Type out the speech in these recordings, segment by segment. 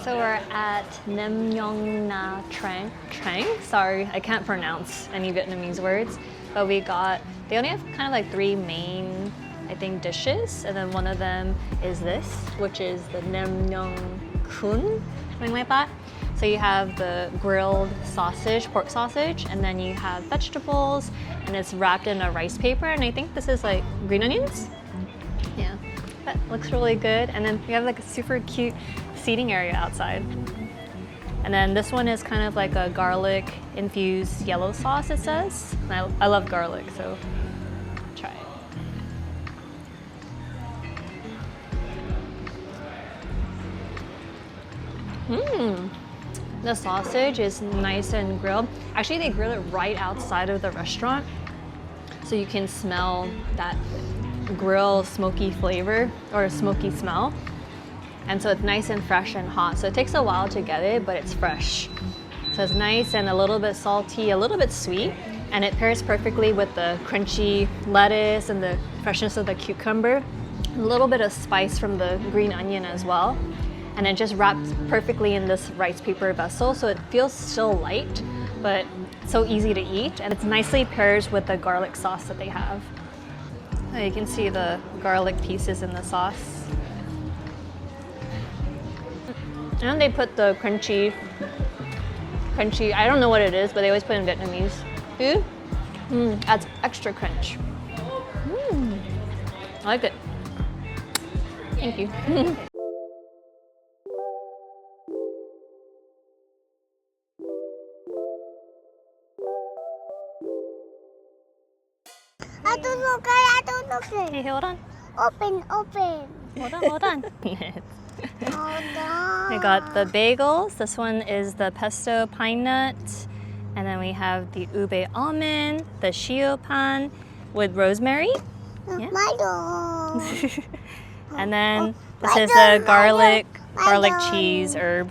So we're at Nem Nướng Nha Trang. Sorry, I can't pronounce any Vietnamese words. But they only have kind of like 3 main, I think, dishes. And then one of them is this, which is the Nem Nướng Khun, something like that. So you have the grilled sausage, pork sausage, and then you have vegetables, and it's wrapped in a rice paper. And I think this is like green onions. Yeah, that looks really good. And then we have like a super cute seating area outside. And then this one is kind of like a garlic infused yellow sauce, it says. And I love garlic, so try it. The sausage is nice and grilled. Actually, they grill it right outside of the restaurant, so you can smell that grill smoky flavor or smoky smell. And so it's nice and fresh and hot. So it takes a while to get it, but it's fresh. So it's nice and a little bit salty, a little bit sweet, and it pairs perfectly with the crunchy lettuce and the freshness of the cucumber. A little bit of spice from the green onion as well. And it just wraps perfectly in this rice paper vessel, so it feels still light, but so easy to eat. And it's nicely pairs with the garlic sauce that they have. So you can see the garlic pieces in the sauce. And they put the crunchy, I don't know what it is, but they always put it in Vietnamese food. Adds extra crunch. I like it. Thank you. I don't know. Hey, hold on. Open. Hold on. We got the bagels. This one is the pesto pine nut. And then we have the ube almond, the shio pan with rosemary. Yeah. My dog. And then this is the garlic cheese herb.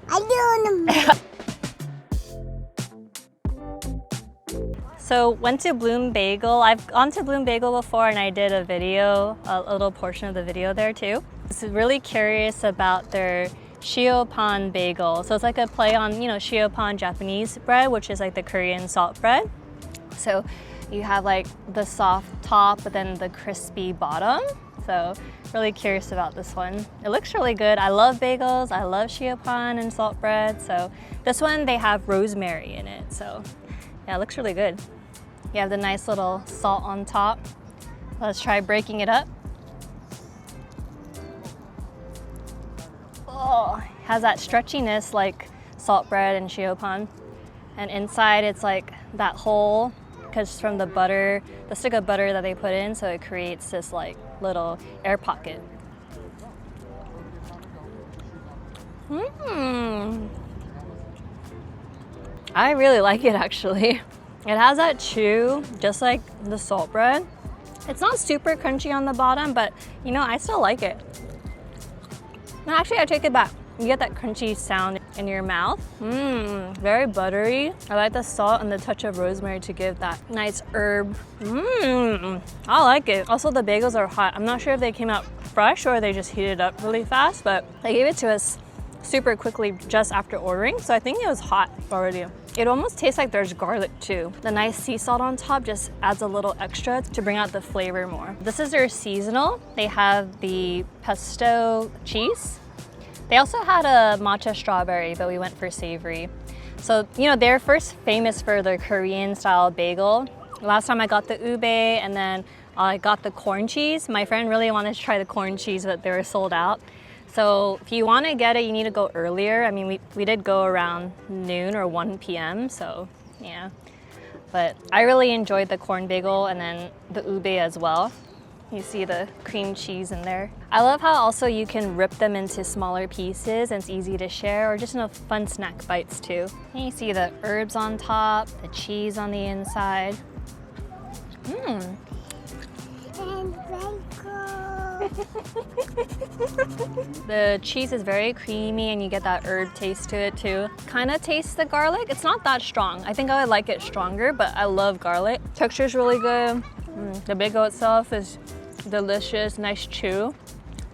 I don't know. So went to Bloom Bagel. I've gone to Bloom Bagel before and I did a video, a little portion of the video there too. I was really curious about their shio pan bagel. So it's like a play on, shio pan Japanese bread, which is like the Korean salt bread. So you have like the soft top, but then the crispy bottom. So really curious about this one. It looks really good. I love bagels. I love shio pan and salt bread. So this one, they have rosemary in it. So yeah, it looks really good. You have the nice little salt on top. Let's try breaking it up. Oh, it has that stretchiness like salt bread and shio pan. And inside it's like that hole, because from the butter, the stick of butter that they put in, so it creates this like little air pocket. I really like it actually. It has that chew, just like the salt bread. It's not super crunchy on the bottom, but I still like it. No, actually, I take it back. You get that crunchy sound in your mouth. Very buttery. I like the salt and the touch of rosemary to give that nice herb. I like it. Also, the bagels are hot. I'm not sure if they came out fresh or they just heated up really fast, but they gave it to us super quickly just after ordering, so I think it was hot already. It almost tastes like there's garlic too. The nice sea salt on top just adds a little extra to bring out the flavor more. This is their seasonal. They have the pesto cheese. They also had a matcha strawberry, but we went for savory. So, they're first famous for their Korean style bagel. Last time I got the ube and then I got the corn cheese. My friend really wanted to try the corn cheese, but they were sold out. So if you want to get it, you need to go earlier. I mean, we did go around noon or 1 p.m. So yeah, but I really enjoyed the corn bagel and then the ube as well. You see the cream cheese in there. I love how also you can rip them into smaller pieces and it's easy to share, or just fun snack bites too. And you see the herbs on top, the cheese on the inside. The cheese is very creamy and you get that herb taste to it too. Kind of tastes the garlic. It's not that strong. I think I would like it stronger, but I love garlic. Texture's really good. The bagel itself is delicious, nice chew.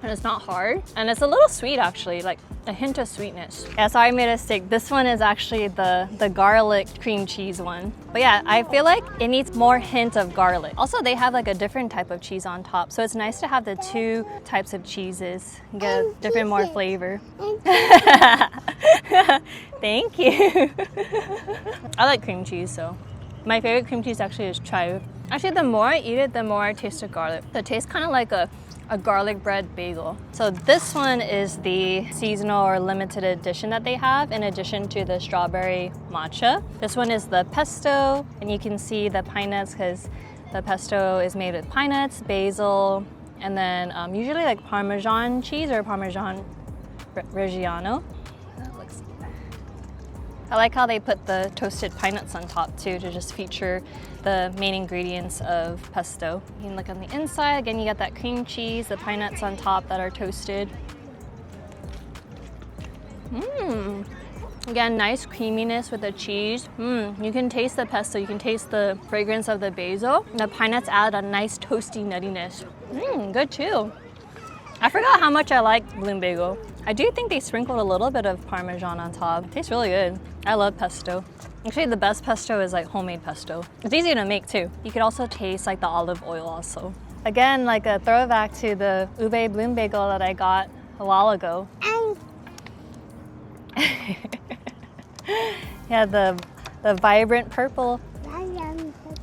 and it's not hard. And it's a little sweet actually, like a hint of sweetness. Yeah, so I made a mistake. This one is actually the garlic cream cheese one. But yeah, I feel like it needs more hint of garlic. Also, they have like a different type of cheese on top. So it's nice to have the two types of cheeses and get a different, more flavor. Thank you. I like cream cheese, so. My favorite cream cheese actually is shio. Actually, the more I eat it, the more I taste the garlic. So it tastes kind of like a garlic bread bagel. So this one is the seasonal or limited edition that they have in addition to the strawberry matcha. This one is the pesto, and you can see the pine nuts because the pesto is made with pine nuts, basil, and then usually like Parmesan cheese or Parmesan Reggiano. I like how they put the toasted pine nuts on top too to just feature the main ingredients of pesto. You can look on the inside, again you got that cream cheese, the pine nuts on top that are toasted. Again, nice creaminess with the cheese. You can taste the pesto, you can taste the fragrance of the basil. The pine nuts add a nice toasty nuttiness. Good too. I forgot how much I like bloom bagel. I do think they sprinkled a little bit of Parmesan on top. It tastes really good. I love pesto. Actually, the best pesto is like homemade pesto. It's easy to make too. You could also taste like the olive oil also. Again, like a throwback to the ube bloom bagel that I got a while ago. Yeah, the vibrant purple.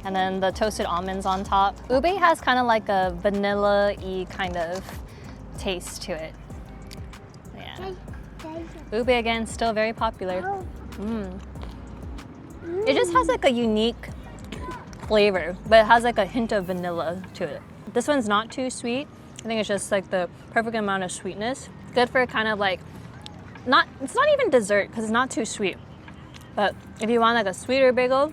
And then the toasted almonds on top. Ube has kind of like a vanilla-y kind of taste to it. Yeah. Ube again, still very popular. It just has like a unique flavor, but it has like a hint of vanilla to it. This one's not too sweet. I think it's just like the perfect amount of sweetness. Good for kind of like, it's not even dessert because it's not too sweet. But if you want like a sweeter bagel,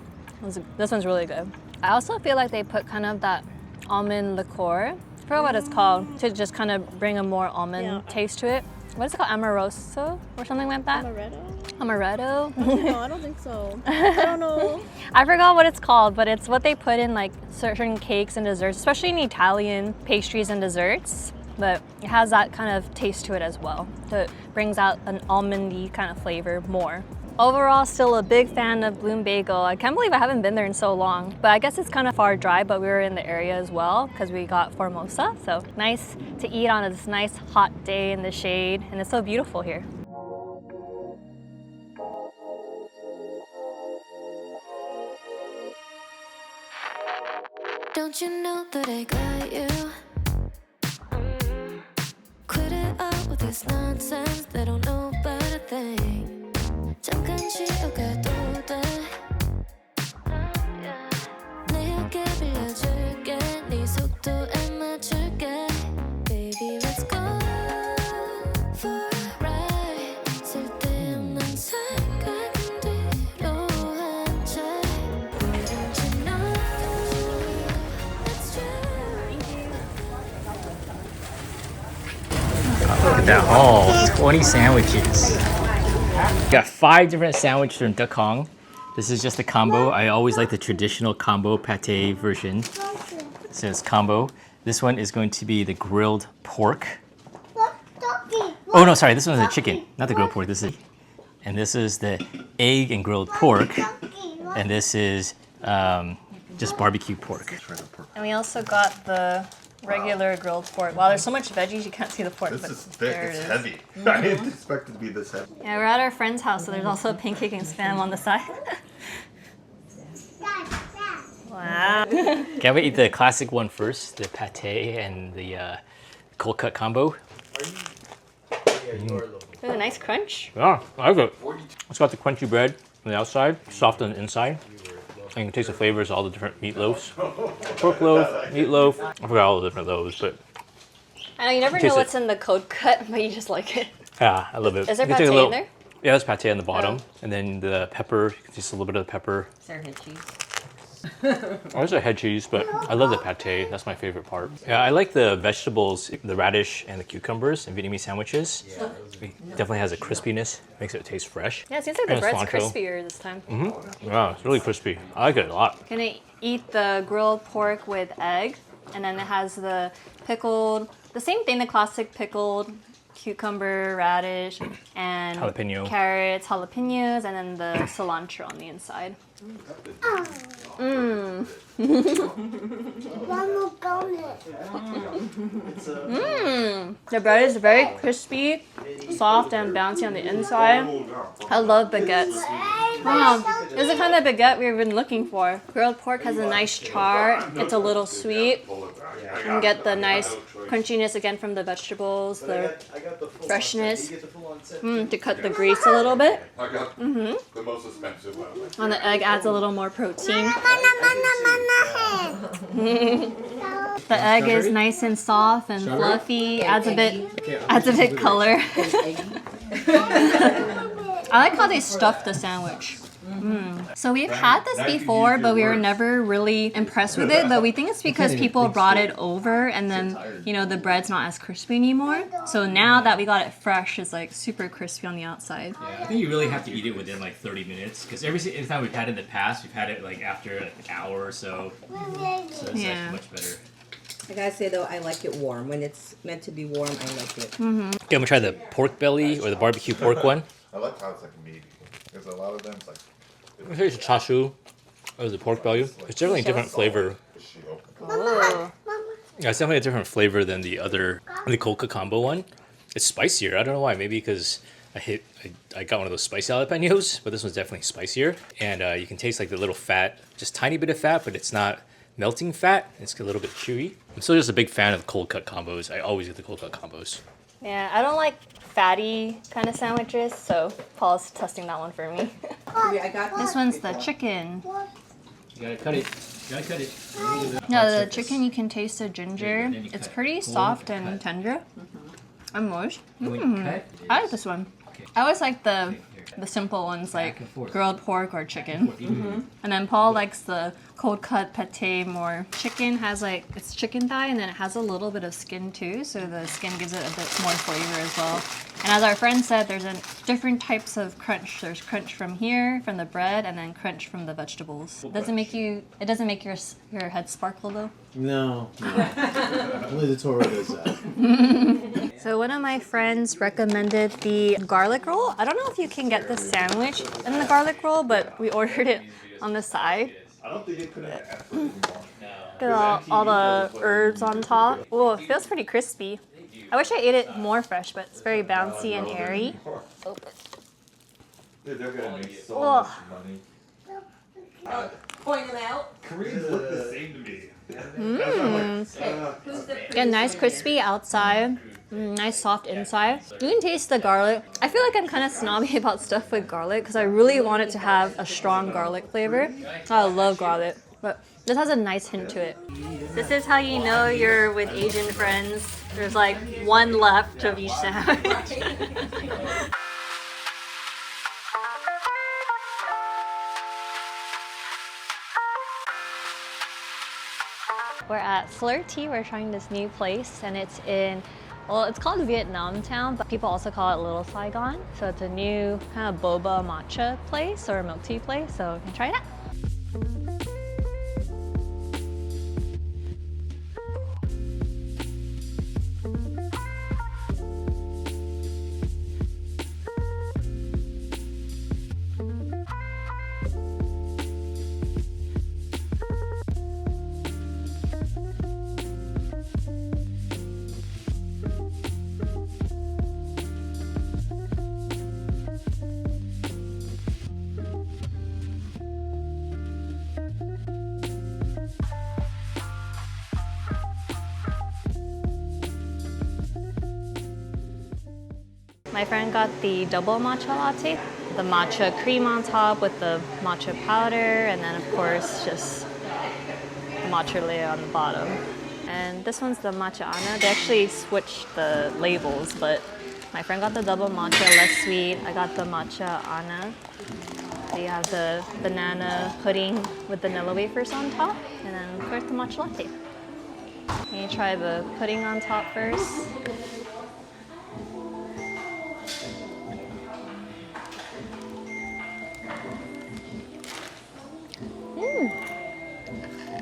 this one's really good. I also feel like they put kind of that almond liqueur, I forgot what it's called, to just kind of bring a more almond taste to it. What is it called? Amoroso or something like that? Amaretto? No, I don't think so. I don't know. I forgot what it's called, but it's what they put in like certain cakes and desserts, especially in Italian pastries and desserts. But it has that kind of taste to it as well. So it brings out an almondy kind of flavor more. Overall, still a big fan of Bloom Bagel. I can't believe I haven't been there in so long, but I guess it's kind of far drive, but we were in the area as well because we got Formosa. So nice to eat on this nice hot day in the shade, and it's so beautiful here. Don't you know that I got you? Quit it up with this nonsense. They don't know about a thing. 잠깐 쉬어가도 돼. 내게 빌려줄게. 네 속도에 맞출게. Baby, let's go for a ride. 쓸데없는 생각은 뒤로 한 채. Wouldn't you know it's true? Look at that, all 20 sandwiches. Got 5 different sandwiches from Duc Huong. This is just a combo. I always like the traditional combo pate version. It says combo. This one is going to be the grilled pork. Oh no, sorry, this one is the chicken, not the grilled pork. And this is the egg and grilled pork. And this is just barbecue pork. And we also got the regular grilled pork. Wow, there's so much veggies you can't see the pork. This but is thick, there it's it is. heavy. I didn't expect it to be this heavy. Yeah, we're at our friend's house, so there's also pancake and spam on the side. Wow. Can we eat the classic one first? The pate and the cold cut combo? Ooh, nice crunch. Yeah, I like it. It's got the crunchy bread on the outside, soft on the inside. And you can taste the flavors of all the different meatloafs. Pork loaf, meatloaf. I forgot all the different loaves, but I know you never know what's in the cold cut, but you just like it. yeah, I love it. Is there You can take pate a in there? Yeah, there's pate on the bottom. And then the pepper, you can taste a little bit of the pepper. Is there head cheese? There's a head cheese, but I love the pate. That's my favorite part. Yeah, I like the vegetables, the radish and the cucumbers in Vietnamese sandwiches. It definitely has a crispiness, makes it taste fresh. Yeah, it seems like the And bread's cilantro. crispier this time. Yeah, it's really crispy. I like it a lot. Gonna eat the grilled pork with egg, and then it has the pickled The same thing, the classic pickled cucumber, radish, and Jalapeno. carrots, jalapenos, and then the cilantro on the inside. Mmm. Mmm. The bread is very crispy, soft, and bouncy on the inside. I love baguettes. This is the kind of baguette we've been looking for. Grilled pork has a nice char. It's a little sweet. You can get the nice crunchiness again from the vegetables, the freshness to cut the grease a little bit. I got the most expensive one. And the egg adds a little more protein. The egg is nice and soft and fluffy. Adds a bit color. I like how they stuffed the sandwich. So we've had this before, but we were never really impressed with it. But we think it's because people brought it over and then, you know, the bread's not as crispy anymore. So now that we got it fresh, it's like super crispy on the outside. Yeah, I think you really have to eat it within like 30 minutes because every time we've had it in the past, we've had it like after like an hour or so. So it's like much better. I gotta say though, I like it warm. When it's meant to be warm, I like it. Okay, I'm gonna try the pork belly or the barbecue pork one. I like how it's like meaty. Because a lot of them, it's like. Here's the chashu or the pork belly. It's definitely a different flavor. Shio. Oh. Yeah, it's definitely a different flavor than the cold cut combo one. It's spicier. I don't know why. Maybe because I got one of those spicy jalapenos, but this one's definitely spicier. And you can taste like the little fat, just tiny bit of fat, but it's not melting fat. It's a little bit chewy. I'm still just a big fan of cold cut combos. I always get the cold cut combos. Yeah, I don't like fatty kind of sandwiches, so Paul's testing that one for me. I got This one's the chicken. You gotta cut it. No, the chicken, you can taste the ginger. It's pretty soft and tender. And moist. I like this one. I always like the simple ones like grilled pork or chicken. And then Paul likes the cold cut pate more. Chicken has like, it's chicken thigh and then it has a little bit of skin too, so the skin gives it a bit more flavor as well. And as our friend said, there's different types of crunch. There's crunch from here, from the bread, and then crunch from the vegetables. It doesn't make your head sparkle though? No. Only the Torah does that. So one of my friends recommended the garlic roll. I don't know if you can get the sandwich in the garlic roll, but we ordered it on the side. I don't think it could have absolutely Got all the herbs on top. Oh, it feels pretty crispy. I wish I ate it more fresh, but it's very bouncy and airy. Dude, they're gonna make so Ugh. much money. Point them out. Koreans look the same to me. Get nice crispy outside, nice soft inside. You can taste the garlic. I feel like I'm kind of snobby about stuff with garlic because I really want it to have a strong garlic flavor. I love garlic, but this has a nice hint to it. This is how you know you're with Asian friends. There's like one left of each sandwich. We're at Fleur Tea. We're trying this new place and it's in, well, it's called Vietnam Town, but people also call it Little Saigon. So it's a new kind of boba matcha place or milk tea place. So you can try it out. My friend got the double matcha latte, the matcha cream on top with the matcha powder, and then of course just the matcha layer on the bottom. And this one's the matcha ana. They actually switched the labels, but my friend got the double matcha, less sweet. I got the matcha ana. They have the banana pudding with vanilla wafers on top, and then of course the matcha latte. Can you try the pudding on top first?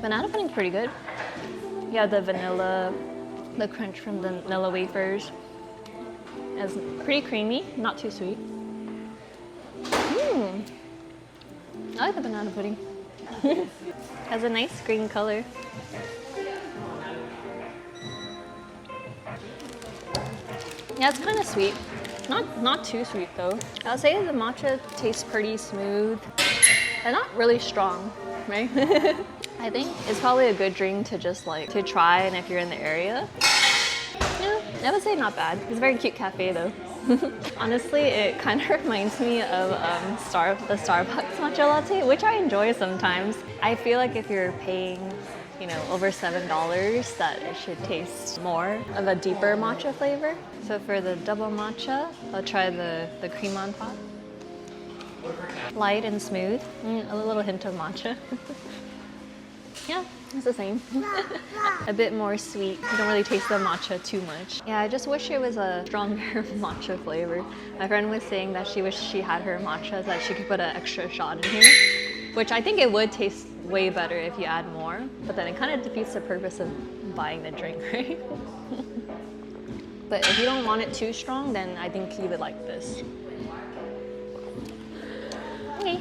Banana pudding's pretty good. You have the vanilla the crunch from the vanilla wafers. It's pretty creamy, not too sweet. I like the banana pudding. Has a nice green color. Yeah, it's kind of sweet. Not too sweet though. I'll say the matcha tastes pretty smooth and not really strong, right? I think it's probably a good drink to just like to try, and if you're in the area. Yeah, I would say not bad. It's a very cute cafe though. Honestly, it kind of reminds me of the Starbucks matcha latte, which I enjoy sometimes. I feel like if you're paying, you know, over $7, that it should taste more of a deeper matcha flavor. So for the double matcha, I'll try the cream on top. Light and smooth, a little hint of matcha. Yeah, it's the same. A bit more sweet. You don't really taste the matcha too much. Yeah, I just wish it was a stronger matcha flavor. My friend was saying that she wished she had her matcha, that she could put an extra shot in here, which I think it would taste way better if you add more, but then it kind of defeats the purpose of buying the drink, right? But if you don't want it too strong, then I think you would like this. Okay.